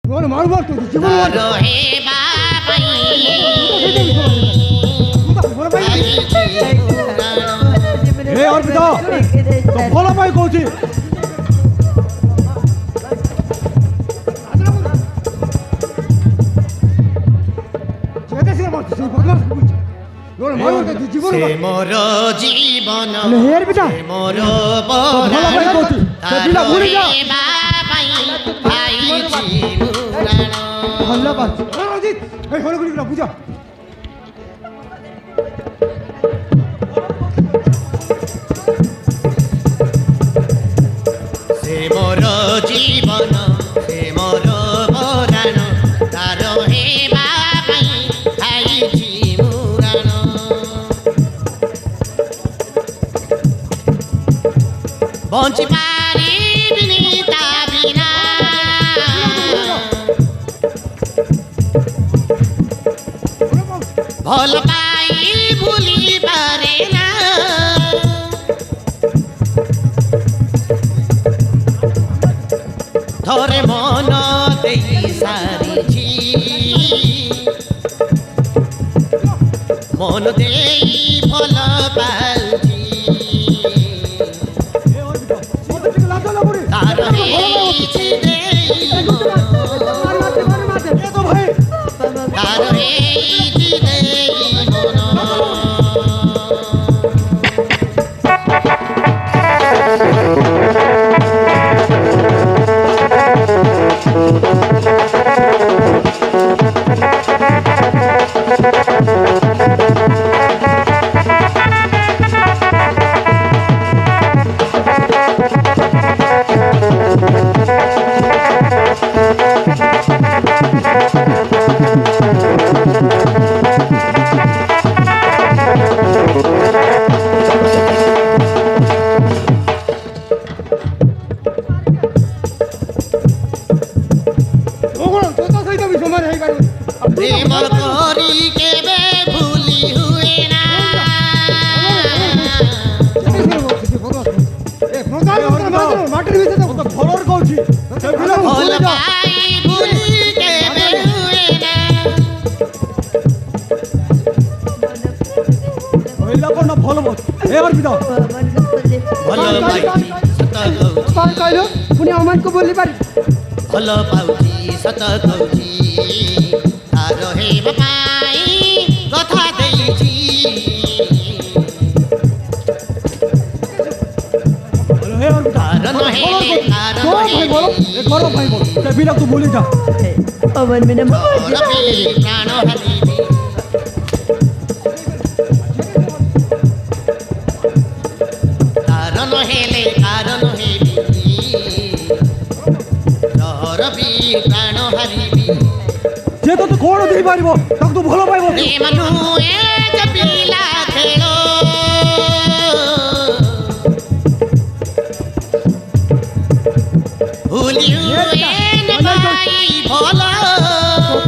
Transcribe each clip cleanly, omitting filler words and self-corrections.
ନହେଲେ ମାରୁ ମାରୁ ତୁ ଜୀବନ ଏ ଅର୍ପିତା ତ ଭଲ ପାଇଁ କହୁଛି ସେ ମୋର ଜୀବନ ସେ ମୋର ପୂଜା ସେ ମୋର ଜୀବନ ସେ ମୋର ବରାଣ ତାର ହେବା ପାଇଁ ଖାଇଛି ମୁରାଣ ବଞ୍ଚି ପାରିବିନି ତା ବିନା ଭଲ ପାଇ ଭୁଲି ପାରେ ନା ଥରେ ମନ ଦେଇ ସାରିଛି ମନ ଦେଇ ଭଲ ପାଉଛି ତାର ହେଇଛି ଦେଇ ତାର ହେଇଛି ଦେଇ প্রেম করি কেবে ভুলি হুয়ে না ଭଲ ପାଇ ଭୁଲି କେବେ ହୁଏ ନା ଭଲ କହିଲୁ ପୁଣି ଆମମାନଙ୍କୁ ବୋଲି ପାରି ଭଲ ପାଉଛି ସତ କହୁଛି ତାର ହେବା ପାଇଁ କଥା ଦେଇଛି ତାର ନହେଲେ ତାର ତୁ ଭୁଲି ଯା ଅମନ ମିନ ପ୍ରାଣ ହାରିବି ତାର ନହେଲେ କାରଣ ହେବି ରବି ପ୍ରାଣ ହାରିବି ସେ ତ କଣ ଦେଇପାରିବ ତାକୁ ତୁ ଭଲ ପାଇବ ପ୍ରେମ ନୁହେଁ ଯେ ପିଲା ଖେଳ ଭୁଲି ହୁଏ ନା ଭାଇ ଭଲ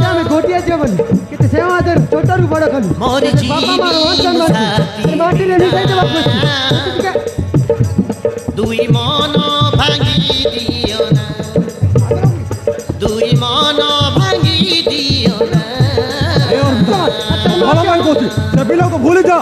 ଆମେ ଗୋଟିଏ ଝିଅ ବୋଲି କେତେ ସେବା ଦେରୁ ଛୋଟରୁ ବଡ଼ କଲୁ ମୋର ବାପା ମାର ଅଞ୍ଚଳ ମାଟିରେ ମିଶାଇ ଦେବାକୁ ଦୁଇ ମନ ଭାଙ୍ଗି ଦିଅ ନା ଦୁଇ ମନ ଭାଙ୍ଗି ଦିଅ ନା ଭଲ ପାଇଁ କହୁଛି ସେ ପିଲାକୁ ଭୁଲି ଯା